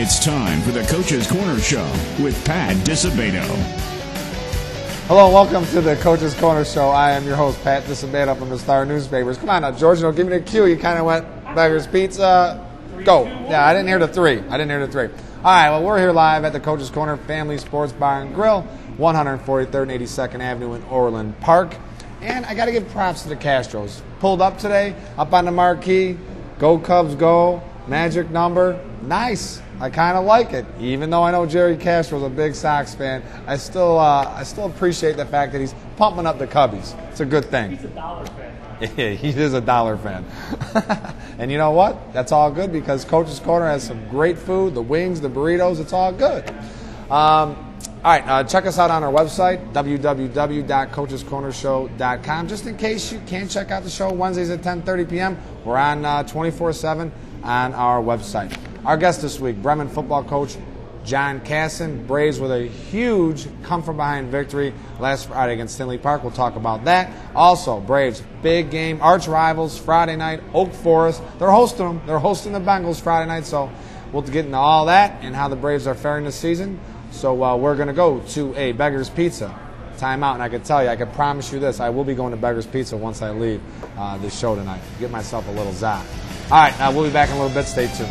It's time for the Coach's Corner Show with Pat Disabato. Hello, welcome to the Coach's Corner Show. I am your host, Pat Disabato from the Star Newspapers. Come on now, George, give me the cue. You kind of went Beggars Pizza. Go. Yeah, I didn't hear the three. All right, well, we're here live at the Coach's Corner Family Sports Bar and Grill, 143rd and 82nd Avenue in Orland Park. And I got to give props to the Castros. Pulled up today, up on the marquee. Go Cubs, go. Magic number. Nice. I kind of like it. Even though I know Jerry Castro's a big Sox fan, I still appreciate the fact that he's pumping up the Cubbies. It's a good thing. He's a dollar fan. Yeah, he is a dollar fan. And you know what? That's all good because Coach's Corner has some great food, the wings, the burritos, it's all good. All right, check us out on our website, www.coachescornershow.com. Just in case you can't check out the show Wednesdays at 10:30 p.m., we're on 24/7 on our website. Our guest this week, Bremen football coach John Casson. Braves with a huge come-from-behind victory last Friday against Tinley Park. We'll talk about that. Also, Braves, big game, arch rivals, Friday night, Oak Forest. They're hosting them. They're hosting the Bengals Friday night, so we'll get into all that and how the Braves are faring this season. So we're going to go to a Beggar's Pizza timeout, and I can tell you, I can promise you this, I will be going to Beggar's Pizza once I leave this show tonight. Get myself a little zap. All right, we'll be back in a little bit. Stay tuned.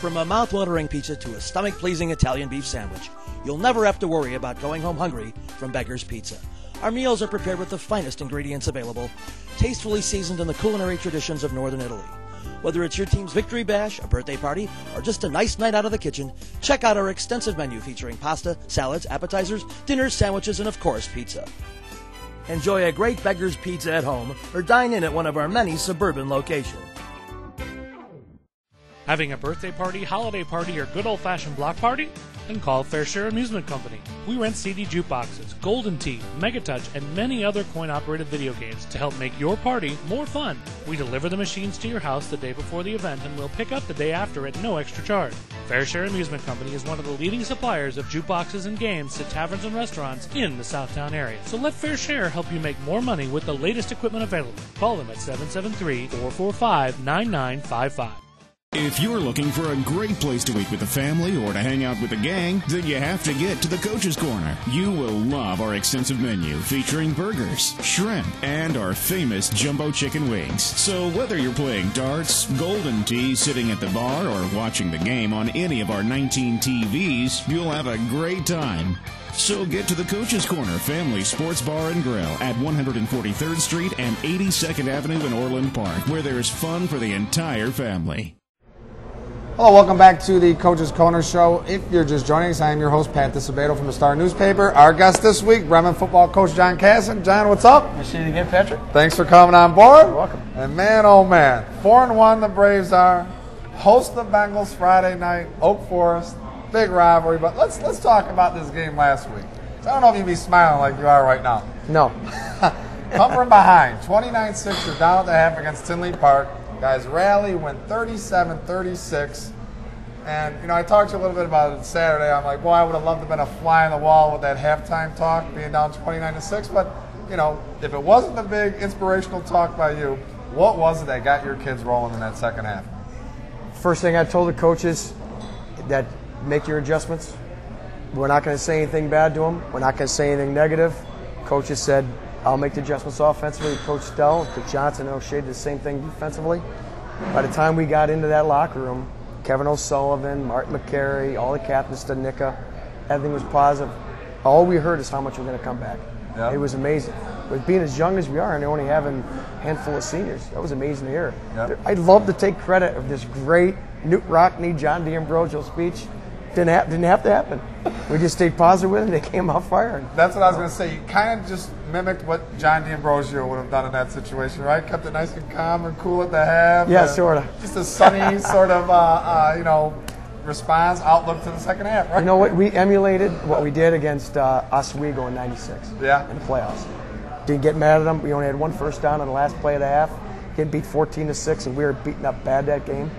From a mouth-watering pizza to a stomach-pleasing Italian beef sandwich, you'll never have to worry about going home hungry from Beggar's Pizza. Our meals are prepared with the finest ingredients available, tastefully seasoned in the culinary traditions of Northern Italy. Whether it's your team's victory bash, a birthday party, or just a nice night out of the kitchen, check out our extensive menu featuring pasta, salads, appetizers, dinners, sandwiches, and of course, pizza. Enjoy a great Beggar's Pizza at home or dine in at one of our many suburban locations. Having a birthday party, holiday party, or good old-fashioned block party? Then call Fair Share Amusement Company. We rent CD jukeboxes, Golden Tee, Megatouch, and many other coin-operated video games to help make your party more fun. We deliver the machines to your house the day before the event and we'll pick up the day after at no extra charge. Fair Share Amusement Company is one of the leading suppliers of jukeboxes and games to taverns and restaurants in the Southtown area. So let Fair Share help you make more money with the latest equipment available. Call them at 773-445-9955. If you're looking for a great place to eat with the family or to hang out with the gang, then you have to get to the Coach's Corner. You will love our extensive menu featuring burgers, shrimp, and our famous jumbo chicken wings. So whether you're playing darts, Golden Tee, sitting at the bar, or watching the game on any of our 19 TVs, you'll have a great time. So get to the Coach's Corner Family Sports Bar and Grill at 143rd Street and 82nd Avenue in Orland Park, where there's fun for the entire family. Hello, welcome back to the Coach's Corner Show. If you're just joining us, I am your host, Pat Disabato from the Star Newspaper. Our guest this week, Bremen football coach John Casson. John, what's up? Nice to see you again, Patrick. Thanks for coming on board. You're welcome. And man, oh man, 4-1 the Braves are. Host the Bengals Friday night, Oak Forest, big rivalry. But let's talk about this game last week. So I don't know if you'd be smiling like you are right now. No. Come from behind, 29-6, you're down at the half against Tinley Park. Guys rally, went 37-36. And, you know, I talked to you a little bit about it Saturday. I'm like, boy, I would have loved to have been a fly on the wall with that halftime talk, being down 29-6. But, you know, if it wasn't the big inspirational talk by you, what was it that got your kids rolling in that second half? First thing I told the coaches, that make your adjustments. We're not going to say anything bad to them. We're not going to say anything negative. Coaches said, I'll make the adjustments offensively. Coach Dell, Coach Johnson, and O'Shea did the same thing defensively. By the time we got into that locker room, Kevin O'Sullivan, Martin McCary, all the captains stood Nika, everything was positive. All we heard is how much we're going to come back. Yep. It was amazing. With being as young as we are and only having a handful of seniors, that was amazing to hear. Yep. I'd love to take credit of this great Newt Rockne, John D'Ambrosio speech. Didn't have to happen. We just stayed positive with it, and they came out firing. That's what I was going to say. You kind of just mimicked what John D'Ambrosio would have done in that situation, right? Kept it nice and calm and cool at the half. Yeah, sort of. Just a sunny sort of, response, outlook to the second half, right? You know what? We emulated what we did against Oswego in '96 in the playoffs. Didn't get mad at them. We only had one first down on the last play of the half. Get beat 14-6, and we were beaten up bad that game.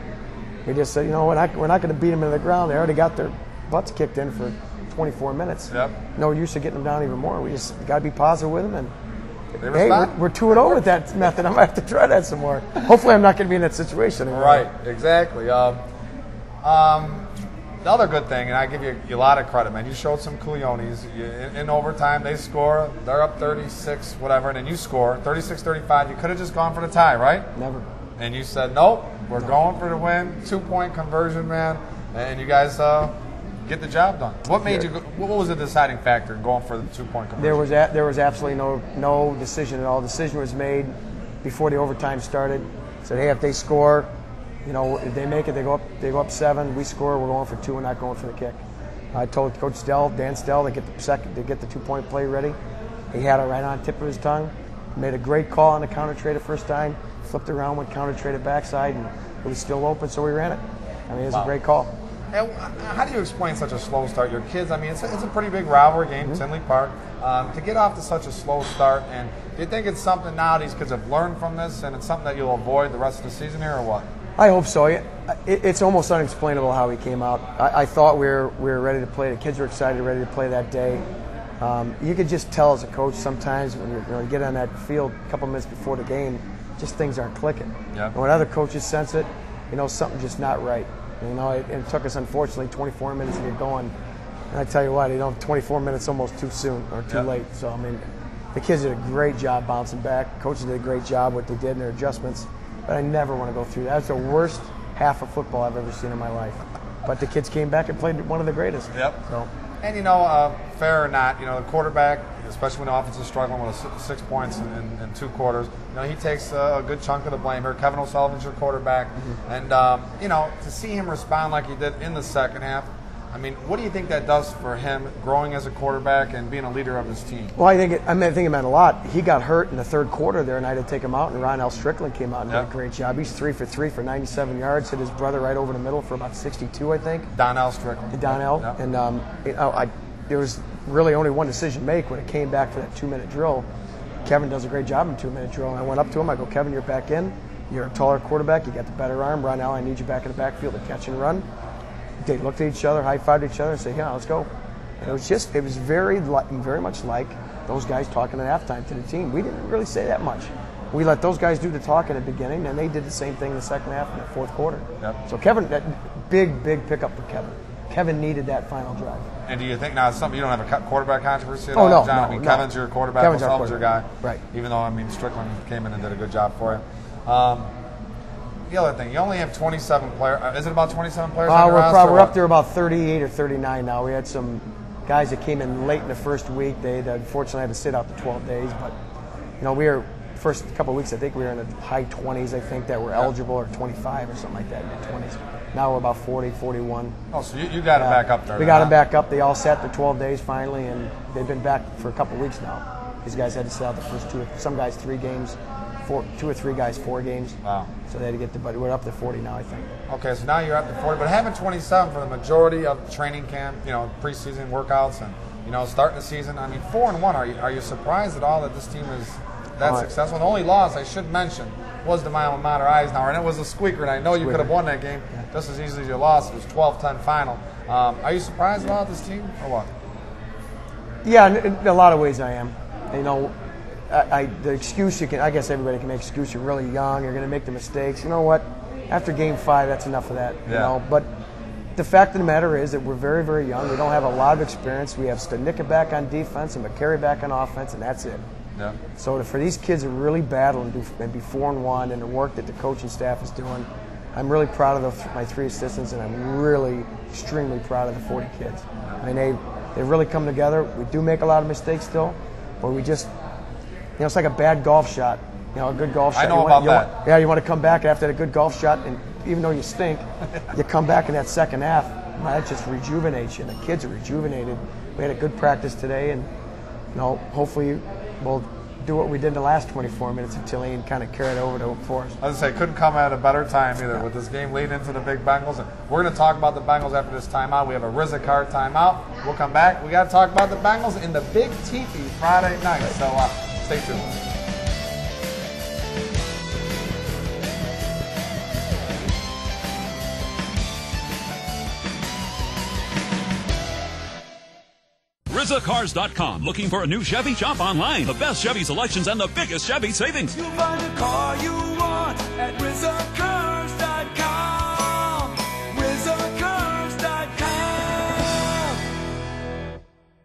We just said, you know, we're not going to beat them into the ground. They already got their butts kicked in for 24 minutes. Yep. No use of getting them down even more. We just got to be positive with them. And Hey, we're 2-0 with that method. I'm going to have to try that some more. Hopefully I'm not going to be in that situation anymore. Right, exactly. The other good thing, and I give you a lot of credit, man, you showed some cojones. In overtime, they score. They're up 36, whatever, and then you score 36-35. You could have just gone for the tie, right? Never. And you said, nope, we're going for the win. 2-point conversion, man. And you guys get the job done. What made you? What was the deciding factor in going for the 2-point conversion? There was absolutely no decision at all. The decision was made before the overtime started. Said, hey, if they score, if they make it, they go up 7. We score, we're going for 2. We're not going for the kick. I told Coach Dan Stell to get the 2-point play ready. He had it right on the tip of his tongue. Made a great call on the counter trade the first time. Flipped around, went counter traded backside, and it was still open, so we ran it. I mean, it was a great call. And how do you explain such a slow start? Your kids, I mean, it's a pretty big rivalry game, Tinley Park. To get off to such a slow start, and do you think it's something now these kids have learned from this, and it's something that you'll avoid the rest of the season here, or what? I hope so. It's almost unexplainable how he came out. I thought we were ready to play. The kids were excited, ready to play that day. You could just tell as a coach sometimes when you get on that field a couple minutes before the game, just things aren't clicking. Yeah. And when other coaches sense it, something's just not right. It took us, unfortunately, 24 minutes to get going. And I tell you what, 24 minutes almost too soon or too late. So, I mean, the kids did a great job bouncing back. Coaches did a great job what they did in their adjustments. But I never want to go through that. That's the worst half of football I've ever seen in my life. But the kids came back and played one of the greatest. Yep. So. And, fair or not, the quarterback, especially when the offense is struggling with 6 points in 2 quarters, he takes a good chunk of the blame here. Kevin O'Sullivan's your quarterback. And, to see him respond like he did in the second half, I mean, what do you think that does for him growing as a quarterback and being a leader of his team? Well, I think it meant a lot. He got hurt in the third quarter there, and I had to take him out, and Ron L. Strickland came out and did a great job. He's 3 for 3 for 97 yards, hit his brother right over the middle for about 62, I think. Donnell Strickland. Donnell. Yep. And there was really only one decision to make when it came back for that 2-minute drill. Kevin does a great job in 2-minute drill, and I went up to him. I go, Kevin, you're back in. You're a taller quarterback. You got the better arm. Ron L., I need you back in the backfield to catch and run. They looked at each other, high-fived each other, and said, let's go. And it was very much like those guys talking at halftime to the team. We didn't really say that much. We let those guys do the talk in the beginning, and they did the same thing in the second half and the fourth quarter. Yep. So Kevin, that big pickup for Kevin. Kevin needed that final drive. And do you think now it's something you don't have a quarterback controversy at all? all, No, John? no, I mean, no. Kevin's your quarterback, O'Sullivan's your guy. Right. Even though, Strickland came in and did a good job for you. The other thing, you only have 27 players. Is it about 27 players on your roster? We're up there about 38 or 39 now. We had some guys that came in late in the first week. They unfortunately had to sit out the 12 days. But, we were, first couple of weeks, I think we were in the high 20s, I think, that were eligible, or 25 or something like that, mid-20s. Now we're about 40, 41. Oh, so you got them back up there. We got them back up. They all sat the 12 days finally, and they've been back for a couple of weeks now. These guys had to sit out the first 2, some guys 3 games. 2 or 3 guys 4 games. Wow. So they had to get but we're up to 40 now, I think. Okay, so now you're up to 40, but having 27 for the majority of training camp, preseason workouts, and starting the season. 4-1. Are you surprised at all that this team is that successful? The only loss I should mention was the my alma mater Eisenhower, and it was a squeaker. And I know you could have won that game just as easily as you lost. It was 12-10 final. Are you surprised about this team or what? Yeah, in a lot of ways I am. The excuse I guess everybody can make excuse. You're really young. You're going to make the mistakes. You know what? After Game 5, that's enough of that. But the fact of the matter is that we're very, very young. We don't have a lot of experience. We have Stanika back on defense and McCary back on offense, and that's it. Yeah. So for these kids to really battle and be 4-1, and the work that the coaching staff is doing, I'm really proud of my 3 assistants, and I'm really extremely proud of the 40 kids. They've really come together. We do make a lot of mistakes still, but we just. It's like a bad golf shot. A good golf shot. I know about that. You want to come back after a good golf shot, and even though you stink, you come back in that second half. That just rejuvenates you. And the kids are rejuvenated. We had a good practice today, and hopefully we'll do what we did in the last 24 minutes of Tilly and kind of carry it over to Forest. I was going to say, couldn't come at a better time either with this game leading into the big Bengals. And we're going to talk about the Bengals after this timeout. We have a Rizikar timeout. We'll come back. We got to talk about the Bengals in the Big Teepee Friday night. So stay tuned. RizzaCars.com. Looking for a new Chevy? Shop online. The best Chevy selections and the biggest Chevy savings. You'll find a car you want at RizzaCars.com. RizzaCars.com.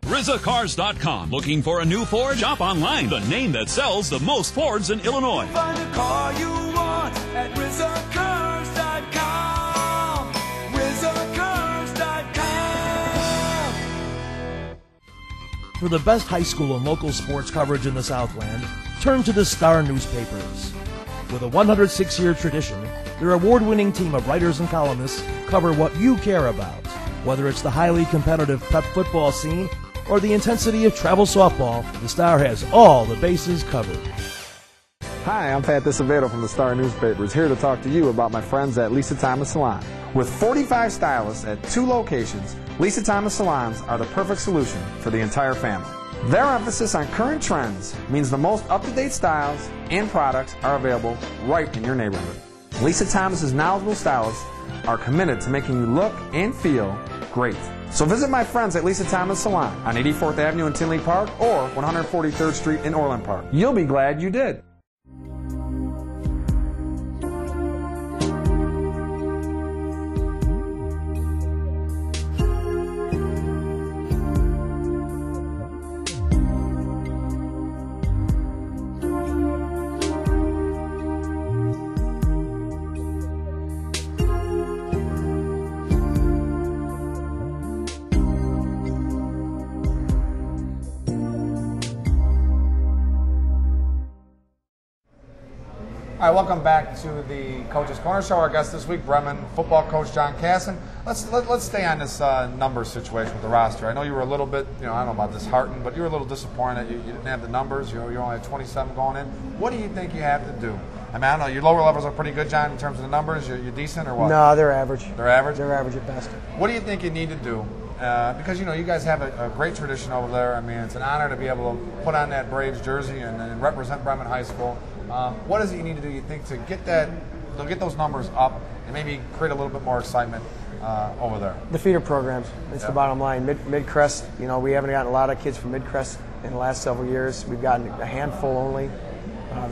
RizzaCars.com. Looking for a new Ford? Shop online. The name that sells the most Fords in Illinois. You'll find a car you want at RizzaCars.com. RizzaCars.com. For the best high school and local sports coverage in the Southland, turn to the Star newspapers. With a 106-year tradition, their award-winning team of writers and columnists cover what you care about. Whether it's the highly competitive prep football scene or the intensity of travel softball, the Star has all the bases covered. Hi, I'm Pat Disabato from the Star Newspapers, here to talk to you about my friends at Lisa Thomas Salon. With 45 stylists at 2 locations, Lisa Thomas Salons are the perfect solution for the entire family. Their emphasis on current trends means the most up-to-date styles and products are available right in your neighborhood. Lisa Thomas's knowledgeable stylists are committed to making you look and feel great. So visit my friends at Lisa Thomas Salon on 84th Avenue in Tinley Park or 143rd Street in Orland Park. You'll be glad you did. All right, welcome back to the Coach's Corner Show. Our guest this week, Bremen football coach John Casson. Let's stay on this numbers situation with the roster. I know you were a little bit, I don't know about disheartened, but you were a little disappointed that you didn't have the numbers. You only had 27 going in. What do you think you have to do? I mean, I don't know. Your lower levels are pretty good, John, in terms of the numbers. You're decent or what? No, they're average. They're average? They're average at best. What do you think you need to do? Because, you guys have a great tradition over there. I mean, it's an honor to be able to put on that Braves jersey and represent Bremen High School. What is it you need to do, you think, to get those numbers up and maybe create a little bit more excitement over there? The feeder programs. It's the bottom line. Mid-Crest, we haven't gotten a lot of kids from Mid-Crest in the last several years. We've gotten a handful only.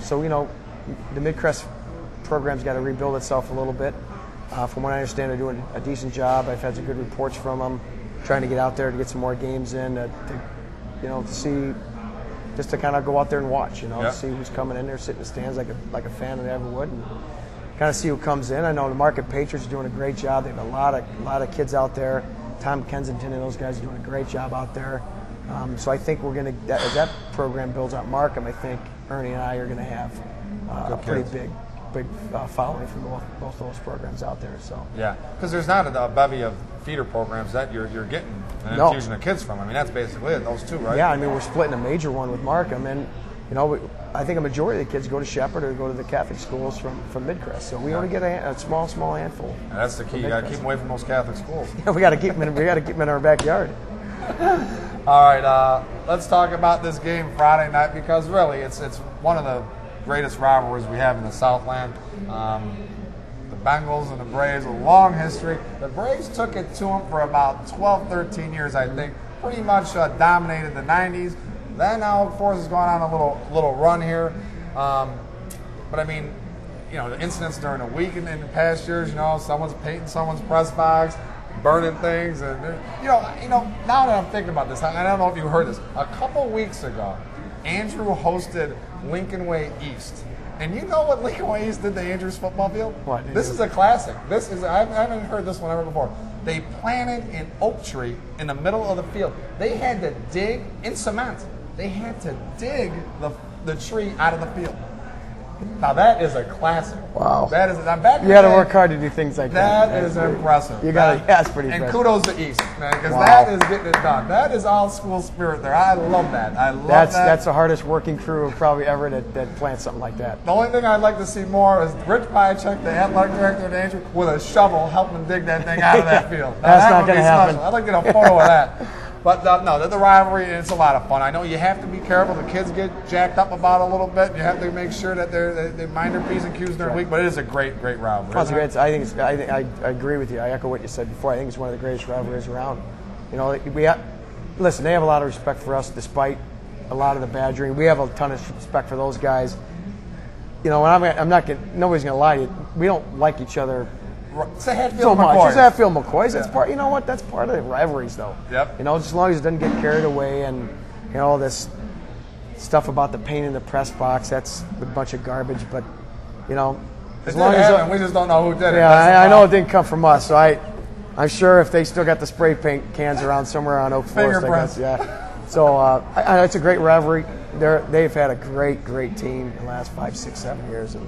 So, the Mid-Crest program's got to rebuild itself a little bit. From what I understand, they're doing a decent job. I've had some good reports from them, trying to get out there to get some more games in, to see, just to kind of go out there and watch, to see who's coming in there, sit in the stands like a fan of Everwood, and kind of see who comes in. I know the Market Patriots are doing a great job. They have a lot of kids out there. Tom Kensington and those guys are doing a great job out there. So I think we're going to, as that program builds out Markham, I think Ernie and I are going to have a pretty big following from both those programs out there. So yeah, because there's not a bevy of feeder programs that you're getting an infusion of kids from. I mean, that's basically it. Those two, right? Yeah, I mean, we're splitting a major one with Markham, and I think a majority of the kids go to Shepherd or go to the Catholic schools from Midcrest. So we only get a small handful. And that's the key. You got to keep them away from those Catholic schools. Yeah, we got to keep them in our backyard. All right, let's talk about this game Friday night, because really it's one of the greatest rivalries we have in the Southland. The Bengals and the Braves, a long history. The Braves took it to them for about 12, 13 years, I think. Pretty much dominated the 90s. Then now, of course, has gone on a little run here. But I mean, the incidents during the week in the past years, someone's painting someone's press box, burning things, and now that I'm thinking about this, I don't know if you heard this. A couple weeks ago, Andrew hosted Lincoln Way East. And you know what Lincoln Way East did to Andrew's football field? What? This is a classic. I haven't heard this one ever before. They planted an oak tree in the middle of the field. They had to dig in cement. They had to dig the tree out of the field. Now that is a classic. Wow. That is. I'm back. You got to work hard to do things like that. That is impressive. You got to. That's pretty and impressive. And kudos to East, man, because that is getting it done. That is all school spirit there. I love that. That's the hardest working crew probably ever that plants something like that. The only thing I'd like to see more is Rich Piachek, the athletic director of Andrew, with a shovel helping dig that thing out of that field. That's not going to happen. I'd like to get a photo of that. But no, the rivalry, it's a lot of fun. I know you have to be careful. The kids get jacked up about it a little bit. You have to make sure that they mind their P's and Q's during the week. But it is a great rivalry. I agree with you. I echo what you said before. I think it's one of the greatest rivalries around. listen, they have a lot of respect for us despite a lot of the badgering. We have a ton of respect for those guys. You know, I'm not getting, nobody's going to lie to you. We don't like each other It's a Hatfield so much. McCoys. It's Hatfield McCoys. Yeah. It's part. You know what? That's part of the rivalries, though. Yep. You know, just as long as it doesn't get carried away and you know all this stuff about the pain in the press box. That's a bunch of garbage. But you know, as long as we just don't know who did it. Yeah, I know it didn't come from us. So I'm sure if they still got the spray paint cans around somewhere on Oak Forest, I guess. Yeah. So it's a great rivalry. They've had a great team in the last 5, 6, 7 years. And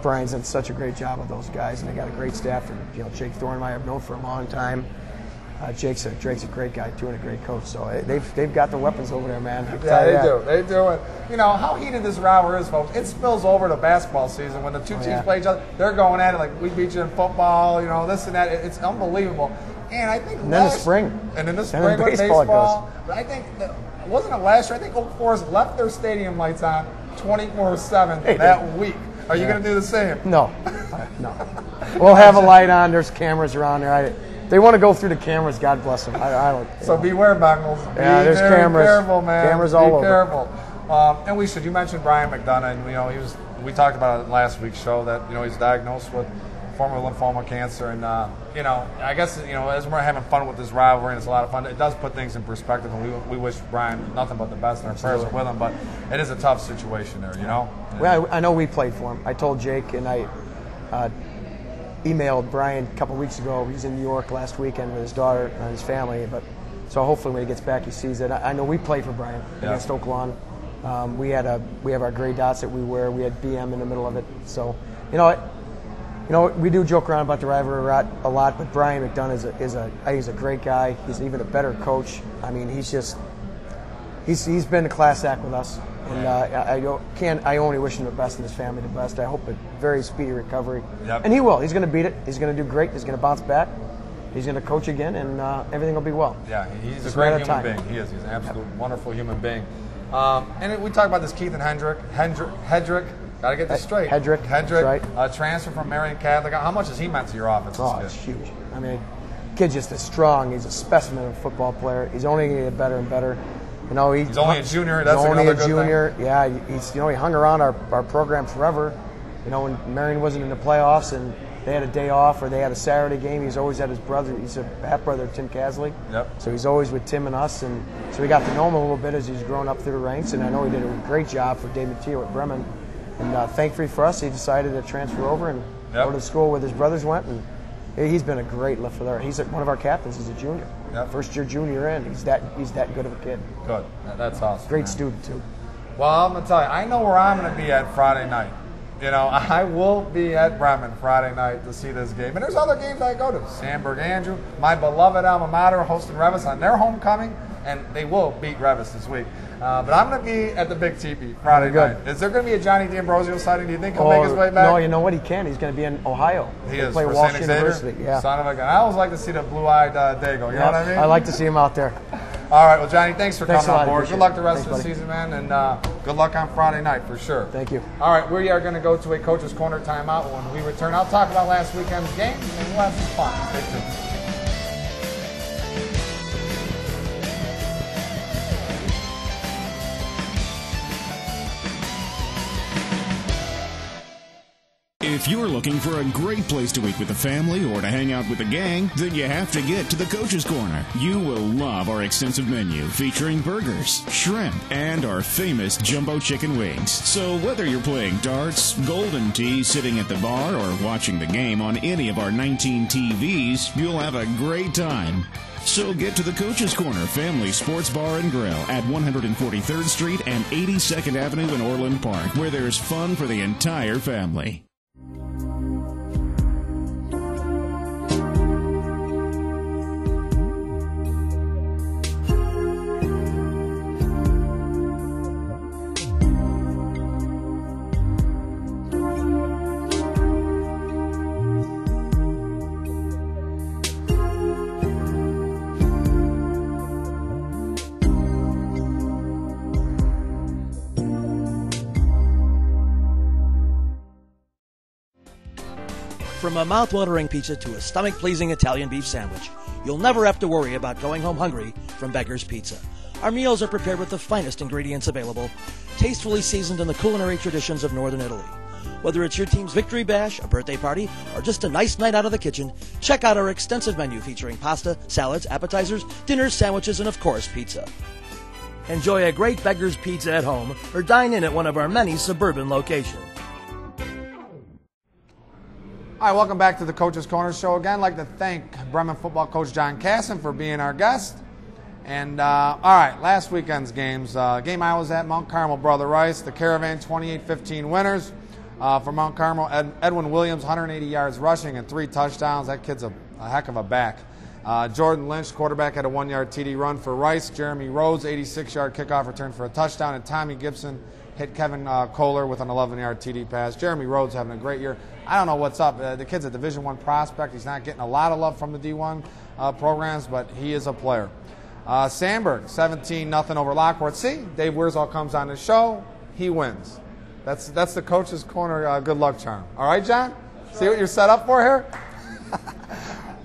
Brian's done such a great job with those guys, and they got a great staff. And you know, Jake Thorne and I have known for a long time. Drake's a great guy too, and a great coach. So they've got the weapons over there, man. Yeah, they do. And you know how heated this rivalry is, folks. It spills over to basketball season when the two teams play each other. They're going at it like we beat you in football, you know, this and that. It's unbelievable. And I think then the spring. And then the spring with baseball. But I think wasn't it last year? I think Oak Forest left their stadium lights on 24/7 that week. Are you going to do the same? No. We'll have a light on. There's cameras around there. They want to go through the cameras. God bless them. I don't. So beware, Bengals. Yeah, there's cameras. Be careful, man. Cameras all over. Be careful. And you mentioned Brian McDonough, and you know we talked about it in last week's show that you know he's diagnosed with former lymphoma cancer, and you know I guess you know as we're having fun with this rivalry and it's a lot of fun, it does put things in perspective, and we wish Brian nothing but the best, and our prayers are with him. But it is a tough situation there, you know. Well, I know we played for him. I told Jake, and I emailed Brian a couple weeks ago. He's in New York last weekend with his daughter and his family, but so hopefully when he gets back he sees it. I know we played for Brian against Oak Lawn. We have our gray dots that we wear. We had BM in the middle of it. So you know we do joke around about the rivalry a lot, but Brian McDonough I think he's a great guy. He's even a better coach. I mean, he's been a class act with us. And I only wish him the best and his family the best. I hope a very speedy recovery. And he will. He's going to beat it. He's going to do great. He's going to bounce back. He's going to coach again, and everything will be well. Yeah, he's a great human being. He is. He's an absolute wonderful human being. And we talk about this Keith and Hedrick. Got to get this straight. Hedrick. Right. Transfer from Marion Catholic. How much has he meant to your offense? Oh, it's huge. I mean, kid's just as strong. He's a specimen of a football player. He's only going to get better and better. You know, he's only a junior. That's only another a junior. Good thing. Yeah, he hung around our program forever. You know, when Marion wasn't in the playoffs and they had a day off or they had a Saturday game, he's always at his brother. He's a half brother of Tim Casley. Yep. So he's always with Tim and us, and so we got to know him a little bit as he's growing up through the ranks. And I know he did a great job for Dave Matteo at Bremen. And thankfully for us, he decided to transfer over and go to the school where his brothers went. And he's been a great lift for there. He's one of our captains. He's a junior. First year junior in. He's that good of a kid. Good. That's awesome. Great student too. Well, I'm going to tell you, I know where I'm going to be at Friday night. You know, I will be at Bremen Friday night to see this game. And there's other games I go to. Sandburg Andrew, my beloved alma mater, hosting Revis on their homecoming, and they will beat Revis this week. But I'm going to be at the Big Teepee Friday night. Is there going to be a Johnny D'Ambrosio sighting? Do you think he'll make his way back? No, you know what? He can. He's going to be in Ohio. He is play for Washington St. University. Yeah. Son of a gun. I always like to see the blue-eyed Dago. You know what I mean? I like to see him out there. All right. Well, Johnny, thanks for coming on board. Good luck the rest of the season, man, and good luck on Friday night for sure. Thank you. All right. We are going to go to a Coach's Corner timeout. When we return, I'll talk about last weekend's game, and we'll have some fun. Stay tuned. If you're looking for a great place to eat with the family or to hang out with the gang, then you have to get to the Coach's Corner. You will love our extensive menu featuring burgers, shrimp, and our famous jumbo chicken wings. So whether you're playing darts, golden tee, sitting at the bar, or watching the game on any of our 19 TVs, you'll have a great time. So get to the Coach's Corner Family Sports Bar and Grill at 143rd Street and 82nd Avenue in Orland Park, where there's fun for the entire family. From a mouth-watering pizza to a stomach-pleasing Italian beef sandwich, You'll never have to worry about going home hungry from Beggar's Pizza. Our meals are prepared with the finest ingredients available, tastefully seasoned in the culinary traditions of Northern Italy. Whether it's your team's victory bash, a birthday party, or just a nice night out of the kitchen, check out our extensive menu featuring pasta, salads, appetizers, dinners, sandwiches, and of course, pizza. Enjoy a great Beggar's Pizza at home or dine in at one of our many suburban locations. All right, welcome back to the Coach's Corner Show again. I'd like to thank Bremen football coach John Casson for being our guest. And, all right, last weekend's games. Game I was at, Mount Carmel, Brother Rice. The Caravan 28-15 winners. For Mount Carmel, Edwin Williams, 180 yards rushing and 3 touchdowns. That kid's a heck of a back. Jordan Lynch, quarterback, had a 1-yard TD run for Rice. Jeremy Rhodes, 86-yard kickoff return for a touchdown. And Tommy Gibson hit Kevin Kohler with an 11-yard TD pass. Jeremy Rhodes having a great year. I don't know what's up. The kid's a Division I prospect. He's not getting a lot of love from the D1 programs, but he is a player. Sandburg, 17-0 over Lockport. See, Dave Wiersall comes on the show. He wins. That's the Coach's Corner good luck charm. All right, John? See what you're set up for here?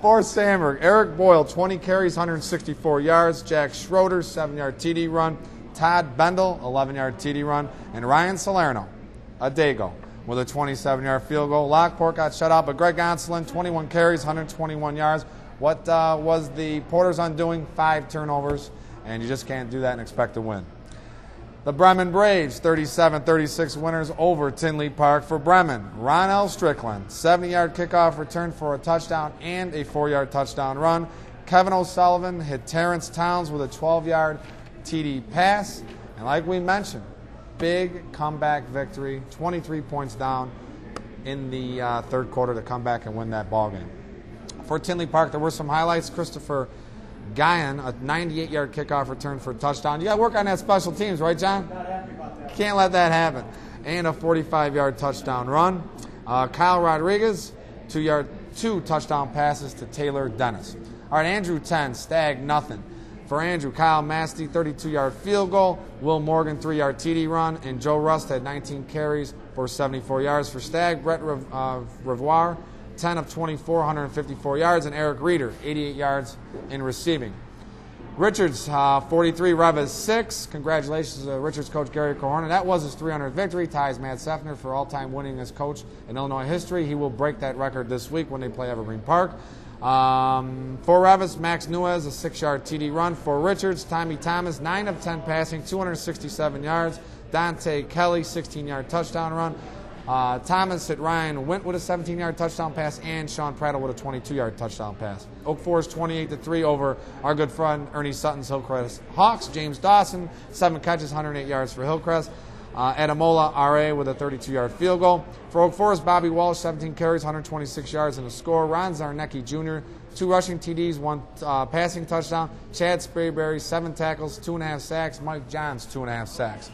For Sandburg, Eric Boyle, 20 carries, 164 yards. Jack Schroeder, 7-yard TD run. Todd Bendel, 11-yard TD run. And Ryan Salerno, a Dago, with a 27-yard field goal. Lockport got shut out, but Greg Onslin, 21 carries, 121 yards. What was the Porters' undoing? 5 turnovers, and you just can't do that and expect to win. The Bremen Braves, 37-36 winners over Tinley Park. For Bremen, Ron L. Strickland, 70-yard kickoff return for a touchdown and a 4-yard touchdown run. Kevin O'Sullivan hit Terrence Towns with a 12-yard TD pass. And like we mentioned, big comeback victory, 23 points down in the third quarter to come back and win that ball game. For Tinley Park, there were some highlights. Christopher Guyan, a 98-yard kickoff return for a touchdown. You got to work on that special teams, right, John? Not happy about that. Can't let that happen. And a 45-yard touchdown run. Kyle Rodriguez, 2 touchdown passes to Taylor Dennis. All right, Andrew 10, Stag nothing. For Andrew, Kyle Masti, 32-yard field goal. Will Morgan, 3-yard TD run. And Joe Rust had 19 carries for 74 yards. For Stag, Brett Revoir, 10 of 24, 154 yards, and Eric Reeder, 88 yards in receiving. Richards, 43, Revis 6. Congratulations to Richards coach Gary Corona. That was his 300th victory. Ties Matt Sefner for all-time winningest coach in Illinois history. He will break that record this week when they play Evergreen Park. For Revis, Max Nuez, a 6-yard TD run. For Richards, Tommy Thomas, 9 of 10 passing, 267 yards. Dante Kelly, 16-yard touchdown run. Thomas hit Ryan Wint with a 17-yard touchdown pass, and Sean Prattle with a 22-yard touchdown pass. Oak Forest 28-3 over our good friend Ernie Sutton's Hillcrest Hawks. James Dawson, 7 catches, 108 yards for Hillcrest. Adamola R.A. with a 32-yard field goal. For Oak Forest, Bobby Walsh, 17 carries, 126 yards and a score. Ron Zarnecki Jr., 2 rushing TDs, 1 passing touchdown. Chad Sprayberry, 7 tackles, 2.5 sacks. Mike Johns, 2.5 sacks.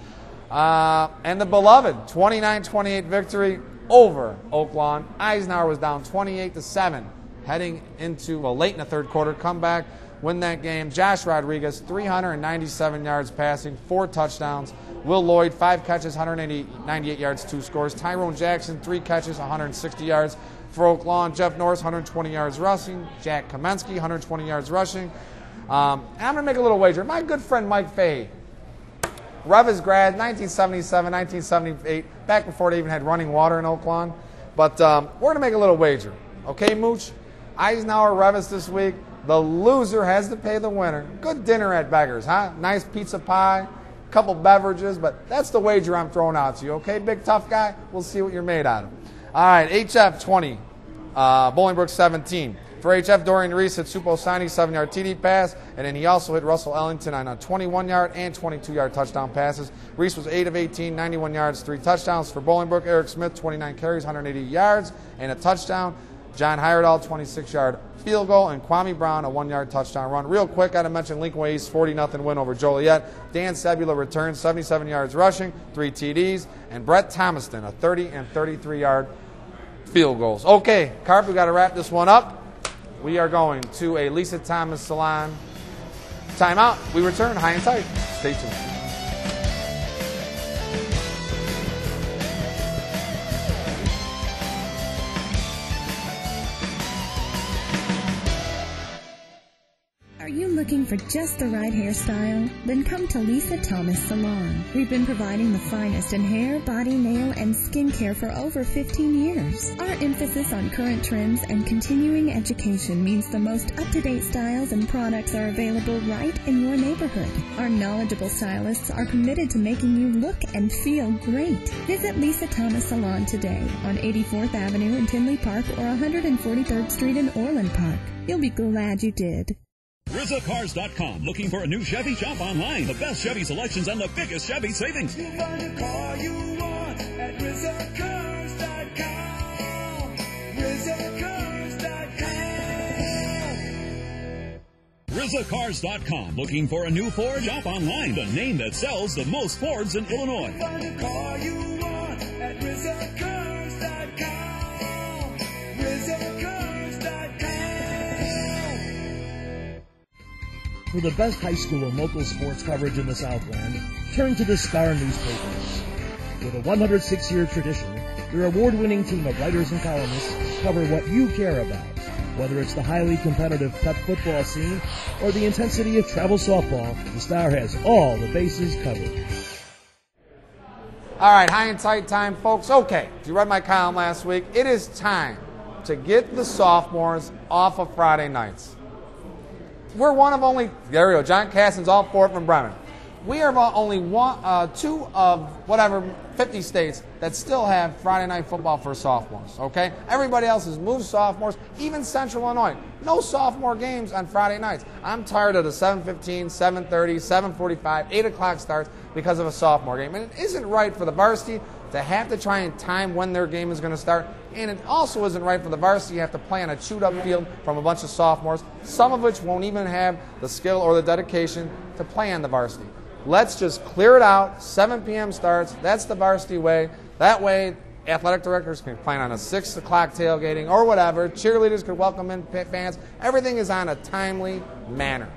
And the beloved 29-28 victory over Oak Lawn. Eisenhower was down 28-7 heading into, late in the third quarter, comeback, win that game. Josh Rodriguez, 397 yards passing, 4 touchdowns. Will Lloyd, 5 catches, 198 yards, 2 scores. Tyrone Jackson, 3 catches, 160 yards. For Oak Lawn, Jeff Norris, 120 yards rushing. Jack Kamensky, 120 yards rushing. And I'm going to make a little wager. My good friend Mike Fahey, Revis grad, 1977, 1978, back before they even had running water in Oak Lawn. But we're going to make a little wager. Okay, Mooch? Eisenhower, Revis this week. The loser has to pay the winner. Good dinner at Beggar's, huh? Nice pizza pie, couple beverages, but that's the wager I'm throwing out to you. Okay, big tough guy? We'll see what you're made out of. All right, HF 20, Bolingbrook 17. For HF, Dorian Reese hit Supo Sani, 7-yard TD pass, and then he also hit Russell Ellington on a 21-yard and 22-yard touchdown passes. Reese was 8 of 18, 91 yards, 3 touchdowns. For Bolingbrook, Eric Smith, 29 carries, 180 yards, and a touchdown. John Heyerdahl, 26-yard field goal, and Kwame Brown, a 1-yard touchdown run. Real quick, got to mention Lincoln East 40-0 win over Joliet. Dan Sebula returns, 77 yards rushing, 3 TDs, and Brett Thomaston, a 30 and 33-yard field goals. Okay, Carp, we got to wrap this one up. We are going to a Lisa Thomas Salon timeout. We return high and tight. Stay tuned. looking for just the right hairstyle? Then come to Lisa Thomas Salon. We've been providing the finest in hair, body, nail, and skin care for over 15 years. Our emphasis on current trends and continuing education means the most up-to-date styles and products are available right in your neighborhood. Our knowledgeable stylists are committed to making you look and feel great. Visit Lisa Thomas Salon today on 84th Avenue in Tinley Park or 143rd Street in Orland Park. You'll be glad you did. RizaCars.com. Looking for a new Chevy? Shop online. The best Chevy selections and the biggest Chevy savings. You'll find the car you want at RizaCars.com. RizaCars.com. RizaCars.com. Looking for a new Ford? Shop online. The name that sells the most Fords in Illinois. You'll find the car you want at RizaCars.com. RizaCars.com. For the best high school and local sports coverage in the Southland, turn to the Star newspapers. With a 106-year tradition, their award-winning team of writers and columnists cover what you care about. Whether it's the highly competitive Pep football scene or the intensity of travel softball, the Star has all the bases covered. All right, high and tight time, folks. Okay, if you read my column last week, it is time to get the sophomores off of Friday nights. We're one of only, there we go, John Casson's all for it from Bremen. We are only two of 50 states that still have Friday night football for sophomores, okay? Everybody else has moved sophomores, even Central Illinois. No sophomore games on Friday nights. I'm tired of the 7:15, 7:30, 7:45, 8 o'clock starts because of a sophomore game. And it isn't right for the varsity to have to try and time when their game is going to start. And it also isn't right for the varsity. You have to play on a chewed-up field from a bunch of sophomores, some of which won't even have the skill or the dedication to play on the varsity. Let's just clear it out. 7 p.m. starts. That's the varsity way. That way, athletic directors can plan on a 6 o'clock tailgating or whatever. Cheerleaders could welcome in fans. Everything is on a timely manner.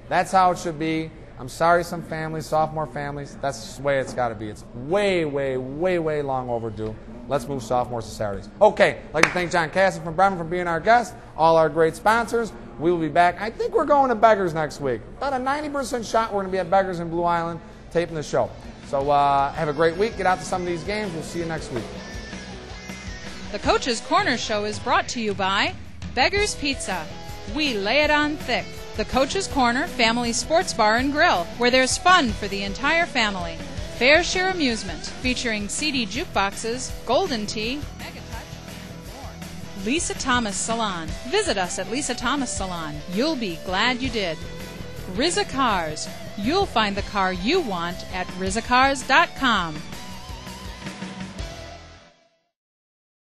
That's how it should be. I'm sorry, some families, sophomore families, that's the way it's got to be. It's way, way, way, way long overdue. Let's move sophomores to Saturdays. Okay, I'd like to thank John Casson from Bremen for being our guest, all our great sponsors. We will be back. I think we're going to Beggars next week. About a 90% shot we're going to be at Beggars in Blue Island taping the show. So have a great week. Get out to some of these games. We'll see you next week. The Coach's Corner Show is brought to you by Beggars Pizza. We lay it on thick. The Coach's Corner Family Sports Bar and Grill, where there's fun for the entire family. Fair Share Amusement, featuring CD jukeboxes, Golden Tea, Megatouch, and more. Lisa Thomas Salon. Visit us at Lisa Thomas Salon. You'll be glad you did. Riza Cars. You'll find the car you want at RizaCars.com.